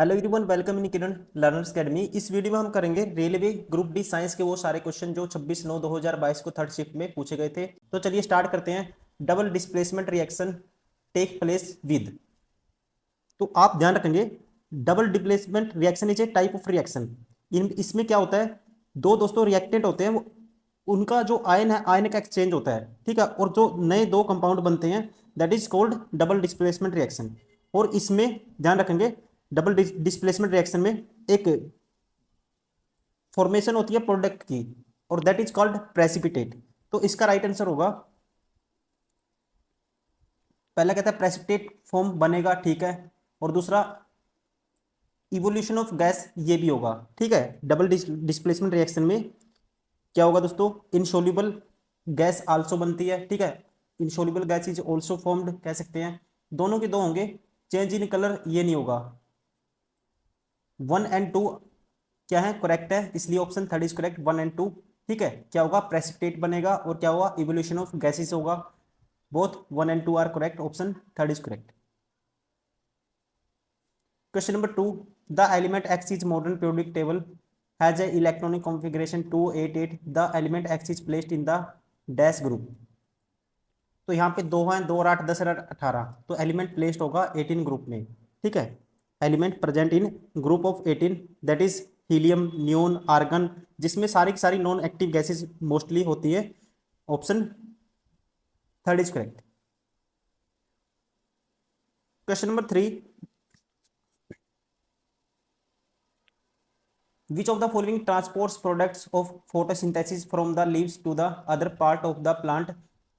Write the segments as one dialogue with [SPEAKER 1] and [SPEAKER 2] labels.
[SPEAKER 1] Hello everyone, welcome in Kiran learners academy. इस video में हम करेंगे रेलवे ग्रुप डी साइंस के वो सारे क्वेश्चन जो 26/9/2022 को थर्ड शिफ्ट में पूछे गए थे। तो चलिए स्टार्ट करते हैं। Double displacement reaction take place with. तो आप ध्यान रखेंगे, double displacement reaction is a type of reaction. इसमें क्या होता है, दो दोस्तों रिएक्टेंट होते हैं, उनका जो आयन है आयन का एक्सचेंज होता है, ठीक है, और जो नए दो कंपाउंड बनते हैं that is called double displacement reaction. और इसमें ध्यान रखेंगे, डबल डिस्प्लेसमेंट रिएक्शन में एक फॉर्मेशन होती है प्रोडक्ट की, और दैट इज कॉल्ड प्रेसिपिटेट। तो इसका राइट आंसर होगा, पहला कहता है प्रेसिपिटेट फॉर्म बनेगा, ठीक है, और दूसरा इवोल्यूशन ऑफ गैस, ये भी होगा, ठीक है। डबल डिस्प्लेसमेंट रिएक्शन में क्या होगा दोस्तों, इनसोल्यूबल गैस आल्सो बनती है, ठीक है। Insoluble gas is also formed कह सकते हैं। दोनों के दो होंगे, चेंज इन कलर ये नहीं होगा। 1 और 2 क्या है, करेक्ट है, इसलिए ऑप्शन थर्ड इज करेक्ट, 1 और 2, ठीक है। क्या होगा, प्रेसिपिटेट बनेगा, और क्या होगा, इवोल्यूशन ऑफ गैसेस होगा। बोथ 1 और 2 are correct, option third is correct. Question number 2, the element X is modern periodic table has a electronic configuration 288, the element X is placed in the dash group. तो यहाँ पे 2 हैं, 2 और 8 10 और 18, तो element placed होगा 18 group में, ठीक है। Element present in group of 18 that is helium, neon, argon, जिसमें सारी की सारी नॉन एक्टिव गैसेस मोस्टली होती है। Option third is correct. Question number 3, which of the following transports products of photosynthesis from the leaves to the other part of the plant,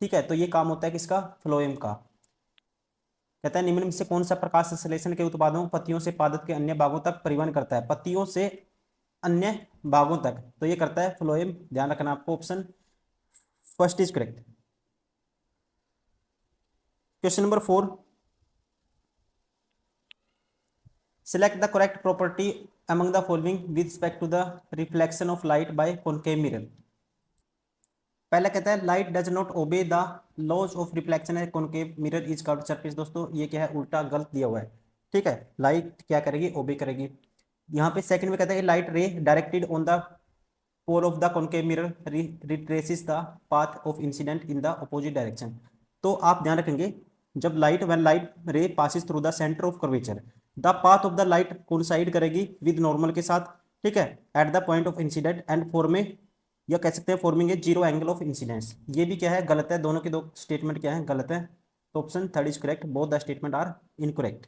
[SPEAKER 1] ठीक है। तो ये काम होता है किसका, फ्लोएम का। कहता है निम्न में से कौन सा प्रकाश संश्लेषण के उत्पादों पत्तियों से पादप के अन्य भागों तक परिवहन करता है, पत्तियों से अन्य भागों तक, तो ये करता है फ्लोएम, ध्यान रखना आपको, option first is correct. Question number 4, select the correct property among the following with respect to the reflection of light by concave mirror। पहला कहता है light does not obey the laws of reflection है concave mirror is curved surface. दोस्तों ये क्या है, उल्टा गलत दिया हुआ है, ठीक है। लाइट क्या करेगी, ओबे करेगी। यहाँ पे सेकंड में कहता है light ray directed on the pole of the concave mirror retraces the path of incident in the opposite direction. तो आप ध्यान रखेंगे, जब light when light ray passes through the centre of curvature, the path of the light coincide करेगी with normal के साथ, ठीक है, at the point of incident and form में, या कह सकते हैं forming a zero angle of incidence. ये भी क्या है, गलत है, दोनों के दो स्टेटमेंट क्या है, गलत है। तो option third is correct, both the statement are incorrect.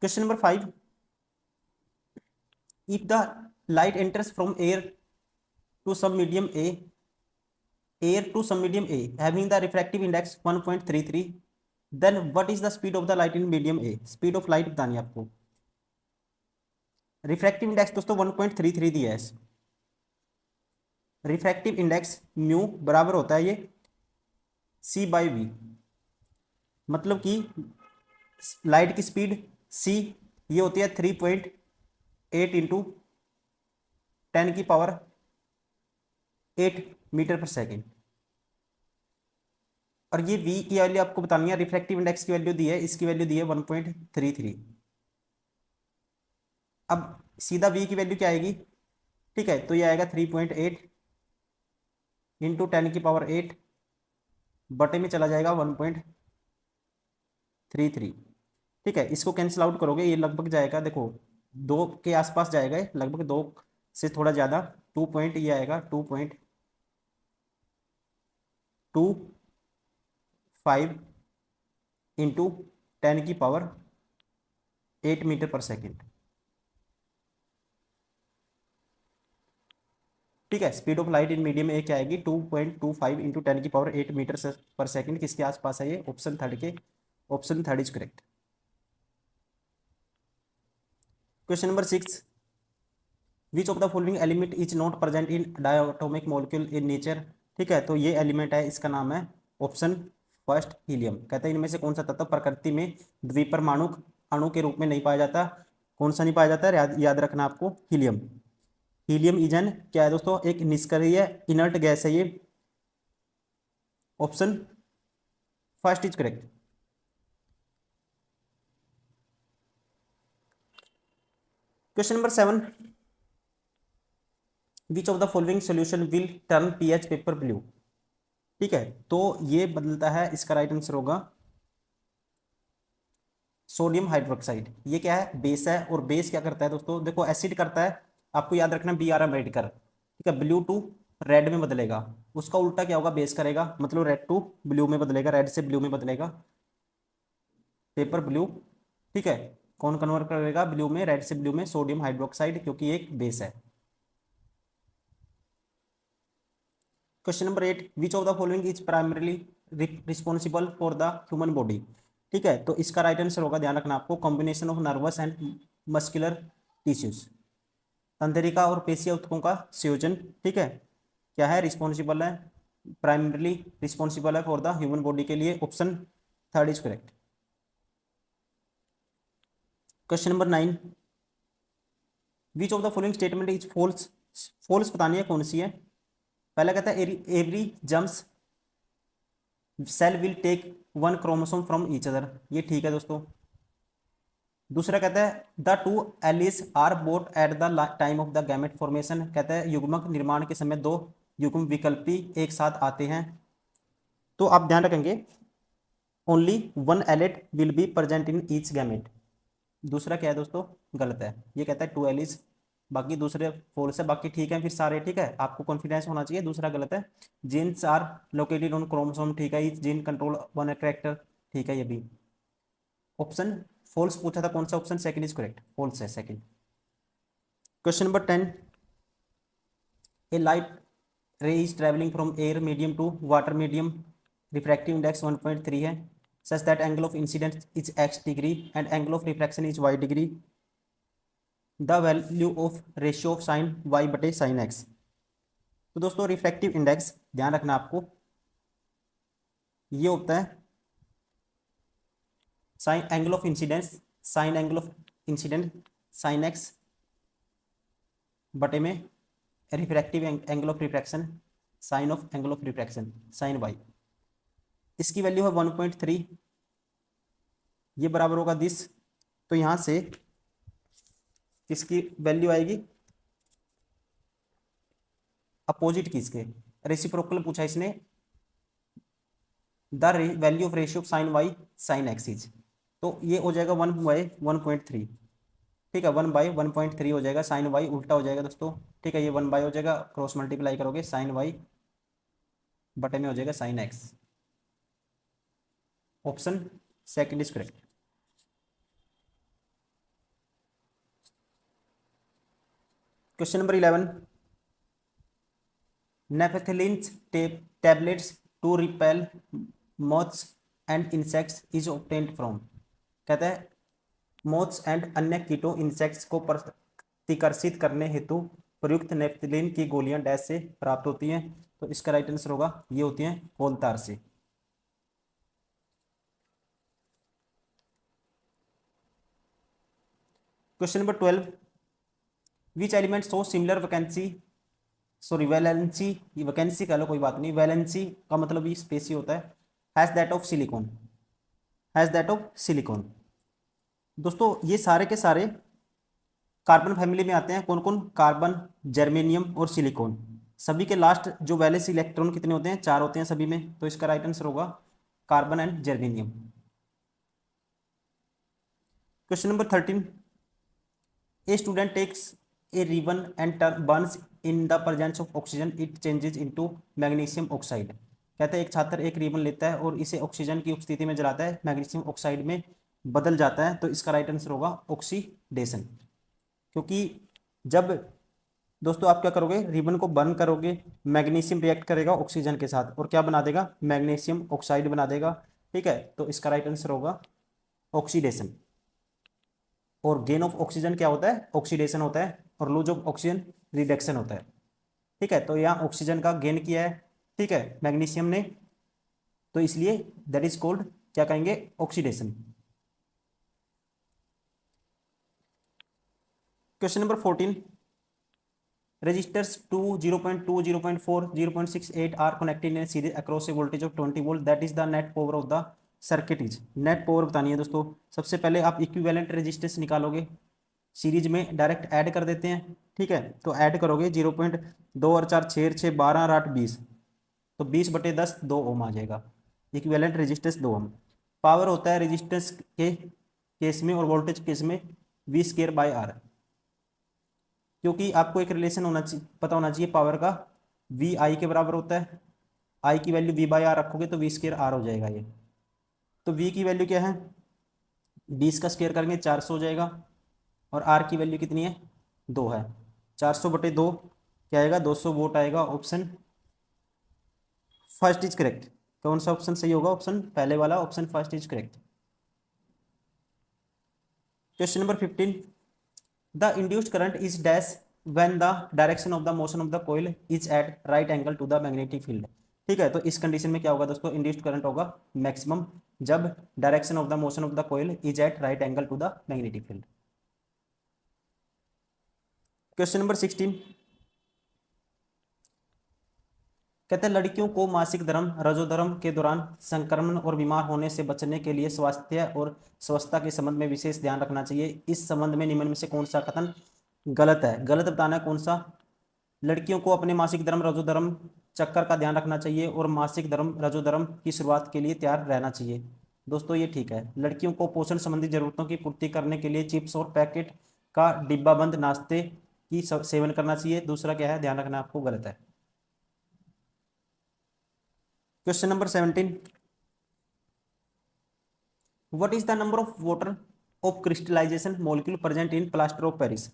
[SPEAKER 1] Question number 5, if the light enters from to some medium a air to some medium a having the refractive index 1.33, then what is the speed of the light in medium a। Speed of light बतानी है आपको। Refractive index दोस्तों 1.33 दिया है। Refractive index mu बराबर होता है ये c/v, मतलब कि लाइट की स्पीड c ये होती है 3.8 इंटू 10⁸ मीटर पर सेकेंड। और ये v की वैल्यू आपको बतानी है, रिफ्रैक्टिव इंडेक्स की वैल्यू दी है, इसकी वैल्यू दी है 1.33। अब सीधा v की वैल्यू क्या आएगी, ठीक है, तो ये आएगा 3.8 इंटू 10⁸, बटे में चला जाएगा 1.33, ठीक है। इसको कैंसिल आउट करोगे, ये लगभग जाएगा, देखो 2 के आसपास जाएगा, लगभग 2 से थोड़ा ज़्यादा, 2 पॉइंट ये आएगा 2.25 इंटू 10⁸ मीटर पर सेकेंड, ठीक है। Speed of light in medium ए क्या आएगी, 2.25 इंटू 10⁸ मीटर पर सेकेंड, किसके आसपास है ये, ऑप्शन थर्ड के, option third is correct. Question number 6, which of the following element is not present in diatomic molecule in nature, ठीक है। तो ये एलिमेंट है, इसका नाम है ऑप्शन फर्स्ट हीलियम। कहते हैं इनमें से कौन सा तत्व प्रकृति में द्विपरमाणुक अणु के रूप में नहीं पाया जाता, कौन सा नहीं पाया जाता है, याद रखना आपको, हीलियम। हीलियम इज एन क्या है दोस्तों, एक निष्क्रिय इनर्ट गैस है ये, option first is correct. Question number 7, which of the following solution will turn pH paper blue. ठीक है, तो ये बदलता है, इसका राइट आंसर होगा सोडियम हाइड्रोक्साइड। ये क्या है, बेस है, और बेस क्या करता है दोस्तों, देखो एसिड करता है, आपको याद रखना बी आर एम रेड कर, ठीक है, ब्लू टू रेड में बदलेगा, उसका उल्टा क्या होगा, बेस करेगा, मतलब रेड टू ब्लू में बदलेगा, रेड से ब्लू में बदलेगा, पेपर ब्लू। ठीक है, कौन कन्वर्ट करेगा ब्लू में, रेड से ब्लू में, सोडियम हाइड्रोक्साइड, क्योंकि एक बेस है। Question number 8, which of the following is primarily responsible for the human body. ठीक है, तो इसका राइट आंसर होगा, ध्यान रखना आपको, combination of nervous and muscular tissues, तंत्रिका और पेशीय ऊतकों का संयोजन। ठीक है, क्या है, रिस्पॉन्सिबल है, प्राइमरीली रिस्पॉन्सिबल है फॉर द ह्यूमन बॉडी के लिए, option third is correct. Question number 9, which of the following statement is false. False बतानी है कौन सी है। पहला कहता है every germs cell will take one chromosome from each other, ये ठीक है दोस्तों। दूसरा कहता है the two alleles are both at the time of the gamete formation, कहता है युग्मक निर्माण के समय दो युग्म विकल्पी एक साथ आते हैं, तो आप ध्यान रखेंगे only one AILET will be present in each gamete. दूसरा क्या है दोस्तों, गलत है, ये कहता है टू एलिस, बाकी दूसरे फोल्स है, बाकी ठीक है फिर सारे, ठीक है, आपको कॉन्फिडेंस होना चाहिए, दूसरा गलत है। Genes are located on chromosome, ठीक है, जीन कंट्रोल वन कैरेक्टर, ठीक है, ये भी ऑप्शन फॉल्स पूछा था, कौन सा option, second is correct, false है second. Question number 10, a light ray is travelling from air medium to water medium, refractive index 1.3 है, such that angle of incidence is x degree and angle of refraction is y degree, the value of ratio of sine y बटे sine x। तो दोस्तों refractive index ध्यान रखना आपको, ये होता है sine angle of incidence, sine angle of incident sine x बटे में refractive angle of refraction sine of angle of refraction sine y, इसकी वैल्यू है 1.3, ये बराबर होगा दिस, तो यहां से किसकी वैल्यू आएगी, अपोजिट की, इसके रेसिप्रोकल पूछा इसने, the value of ratio of sine Y sine X is, तो ये हो जाएगा 1/1.3, ठीक है, 1/1.3 हो जाएगा, साइन वाई उल्टा हो जाएगा दोस्तों, ठीक है, ये 1 बाय हो जाएगा, क्रॉस मल्टीप्लाई करोगे साइन वाई बटे में हो जाएगा sine X, option second is correct. Question number 11, naphthalenes tablets to repel moths and insects is obtained from, कहता है मोथ्स एंड अन्य कीटों इंसेक्ट्स को प्रतिकर्षित करने हेतु प्रयुक्त नेफ्थलीन की गोलियां डैश से प्राप्त होती हैं, तो इसका राइट आंसर होगा, ये होती हैं कोलतार से। Question number 12, which element so similar vacancy, sorry valency, ये वैकेंसी कह लो कोई बात नहीं, वैलेंसी का मतलब ये स्पेस ही होता है, has that of silicon, has that of silicon. दोस्तों ये सारे के सारे कार्बन फैमिली में आते हैं, कौन कौन, कार्बन, जर्मेनियम और सिलिकॉन, सभी के लास्ट जो वैलेंस इलेक्ट्रॉन कितने होते हैं, 4 होते हैं सभी में, तो इसका राइट आंसर होगा carbon and germanium. Question number 13, a student takes a ribbon and burns in the presence of oxygen it changes into magnesium oxide, कहते हैं एक छात्र एक रिबन लेता है और इसे ऑक्सीजन की उपस्थिति में जलाता है, मैग्नीशियम ऑक्साइड में बदल जाता है, तो इसका राइट आंसर होगा ऑक्सीडेशन, क्योंकि जब दोस्तों आप क्या करोगे, रिबन को बर्न करोगे, मैग्नीशियम रिएक्ट करेगा ऑक्सीजन के साथ और क्या बना देगा, मैग्नीशियम ऑक्साइड बना देगा, ठीक है, तो इसका राइट आंसर होगा ऑक्सीडेशन। और गेन ऑफ ऑक्सीजन क्या होता है, ऑक्सीडेशन होता है, और लूज ऑफ ऑक्सीजन रिडक्शन होता है, ठीक है, तो यहाँ ऑक्सीजन का गेन किया है, ठीक है, मैग्नीशियम ने, तो इसलिए दैट इज कॉल्ड क्या कहेंगे, oxidation. Question number 14, Resistors 2, 0.2, 0.4, 0.68 are connected in a series across a voltage of 20 volt. That is the net power of the circuit is. Net power बतानी है दोस्तों। सबसे पहले आप इक्विवेलेंट रेजिस्टेंस निकालोगे, सीरीज में डायरेक्ट ऐड कर देते हैं, ठीक है। तो ऐड करोगे 0.2 और 4 6 6 12 और 8 20, तो 20/10 2 ओम आ जाएगा। इक्विवेलेंट रेजिस्टेंस 2 ओम। पावर होता है रेजिस्टेंस के केस में और वोल्टेज केस में V²/R, क्योंकि आपको एक रिलेशन होना चाहिए, पता होना चाहिए पावर का। V I के बराबर होता है, I की वैल्यू V/R रखोगे तो V²R हो जाएगा ये। तो V की वैल्यू क्या है, 20 का स्क्वायर करेंगे 400 हो जाएगा, और R की वैल्यू कितनी है, 2 है। 400/2 क्या आएगा, 200 वोट आएगा। Option first is correct. कौन सा ऑप्शन सही होगा, ऑप्शन पहले वाला, option first is correct. Question number 15, the induced current is dash when the direction of the motion of the coil is at right angle to the magnetic field. ठीक है, तो इस कंडीशन में क्या होगा दोस्तों, इंड्यूस्ड करंट होगा maximum जब direction of the motion of the coil is at right angle to the magnetic field. Question number 16, कहते हैं लड़कियों को मासिक धर्म रजोधर्म के दौरान संक्रमण और बीमार होने से बचने के लिए स्वास्थ्य और स्वच्छता के संबंध में विशेष ध्यान रखना चाहिए। इस संबंध में निम्न में से कौन सा कथन गलत है, गलत बताना है कौन सा। लड़कियों को अपने मासिक धर्म रजोधर्म चक्कर का ध्यान रखना चाहिए और मासिक धर्म रजोधर्म की शुरुआत के लिए तैयार रहना चाहिए। दोस्तों ये ठीक है। लड़कियों को पोषण संबंधी जरूरतों की पूर्ति करने के लिए चिप्स और पैकेट का डिब्बाबंद नाश्ते की सेवन करना चाहिए। दूसरा क्या है, ध्यान रखना आपको गलत है। Question number 17, what is the number of water of crystallization molecule present in plaster of Paris.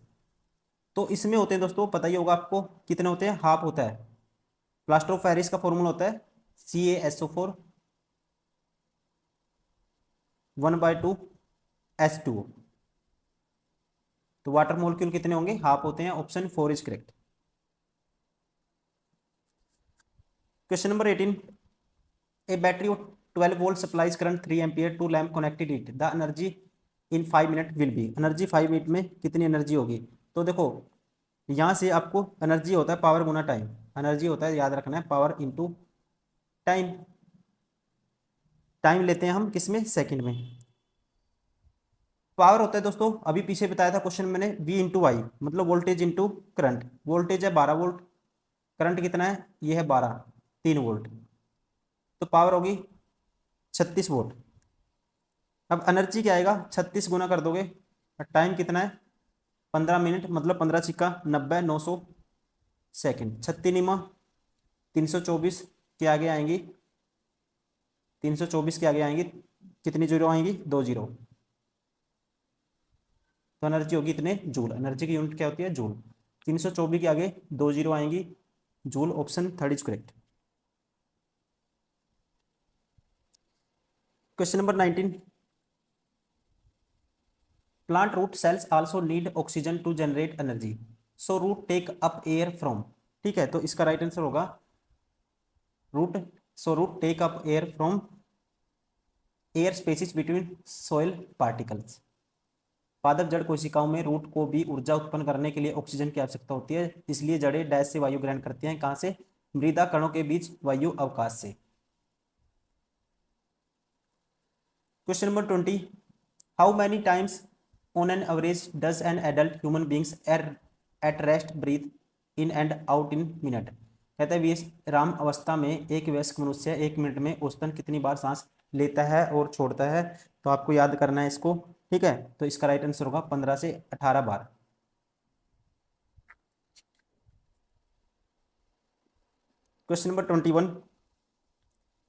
[SPEAKER 1] तो इसमें होते हैं दोस्तों, पता ही होगा आपको कितने होते हैं, हाफ होता है। प्लास्टर ऑफ पेरिस का फॉर्मूला होता है CaSO4 1/2 H2O। तो वाटर मॉलिक्यूल कितने होंगे, हाफ होते हैं। Option 4 is correct. Question number 18, a battery of 12 volt supplies current 3 ampere to lamp connected it, the energy in 5 minutes will be। Energy 5 minute में कितनी एनर्जी होगी। तो देखो यहाँ से आपको एनर्जी होता है पावर गुना टाइम, एनर्जी होता है, याद रखना है, पावर इनटू टाइम। टाइम लेते हैं हम किस में, सेकंड में। पावर होता है दोस्तों, अभी पीछे बताया था क्वेश्चन मैंने, V/I, मतलब वोल्टेज इंटू करंट। वोल्टेज है 12 वोल्ट, करंट कितना है, ये है 12, 3 वोल्ट, तो पावर होगी 36 वोल्ट। अब एनर्जी क्या आएगा, 36 गुना कर दोगे, और टाइम कितना है 15 मिनट, मतलब 15 छिक्का 90, 900 सेकेंड। 36 324 के आगे आएंगी, 324 के आगे आएंगी, कितनी जीरो आएंगी, 2 जीरो, तो एनर्जी होगी इतने जूल। एनर्जी की यूनिट क्या होती है, जूल। 324 के आगे 2 जीरो आएंगी, joule. Option third is correct. Question number 19, plant root cells also need oxygen to generate energy, so root take up air from. ठीक है, तो इसका राइट आंसर होगा root, so root take up air from air spaces between soil particles. पादप जड़ कोशिकाओं में root को भी ऊर्जा उत्पन्न करने के लिए ऑक्सीजन की आवश्यकता होती है, इसलिए जड़ें डैश से वायु ग्रहण करती हैं, कहां से, मृदा कणों के बीच वायु अवकाश से। Question number 20, how many times on an average does an adult human beings at rest breathe in and out in minute. कहता है विश्राम अवस्था में एक वयस्क मनुष्य 1 मिनट में औसतन कितनी बार सांस लेता है और छोड़ता है। तो आपको याद करना है इसको, ठीक है। तो इसका राइट आंसर होगा 15 से 18 बार। Question number 21,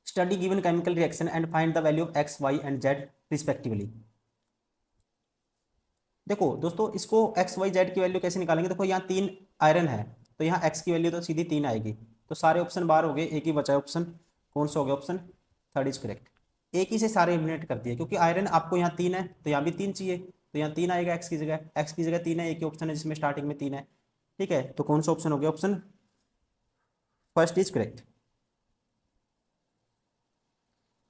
[SPEAKER 1] study given chemical reaction and find the value of X, Y and Z respectively. देखो दोस्तों, इसको X, Y, Z की वैल्यू कैसे निकालेंगे। देखो यहाँ 3 आयरन है, तो यहाँ X की वैल्यू तो सीधी 3 आएगी, तो सारे ऑप्शन बाहर हो गए, एक ही बचा है ऑप्शन, कौन सा हो गया, ऑप्शन थर्ड इज करेक्ट। एक ही से सारे एलिमिनेट कर दिए, क्योंकि आयरन आपको यहाँ 3 है तो यहाँ भी 3 चाहिए, तो यहाँ 3 आएगा X की जगह, X की जगह 3 है, एक ही ऑप्शन है जिसमें स्टार्टिंग में 3 है। ठीक है, तो कौन सा ऑप्शन हो गया, option first is correct.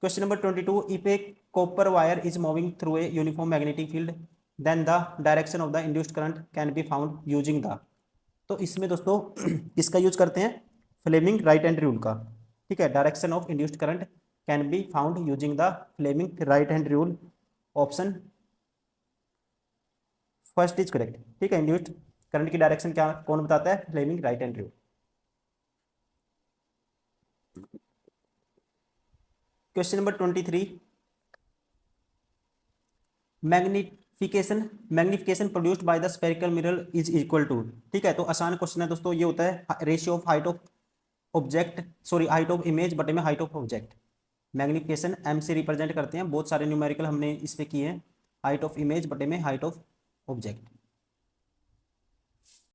[SPEAKER 1] Question number 22, if A copper wire is moving through a uniform magnetic field then the direction of the induced current can be found using the। तो इसमें दोस्तों किसका यूज करते हैं, Fleming right hand rule का। ठीक है, direction of induced current can be found using the Fleming right hand rule, option first is correct. ठीक है, इंड्यूस्ड करंट की डायरेक्शन क्या कौन बताता है, Fleming right hand rule. Question number 23, magnification produced by the spherical mirror is equal to. ठीक है, तो आसान क्वेश्चन है दोस्तों, ये होता है ratio of height of object, sorry height of image बटे में height of object. Magnification M से रिप्रेजेंट करते हैं, बहुत सारे न्यूमेरिकल हमने इस पे किए हैं, हाइट ऑफ इमेज बटे में हाइट ऑफ ऑब्जेक्ट।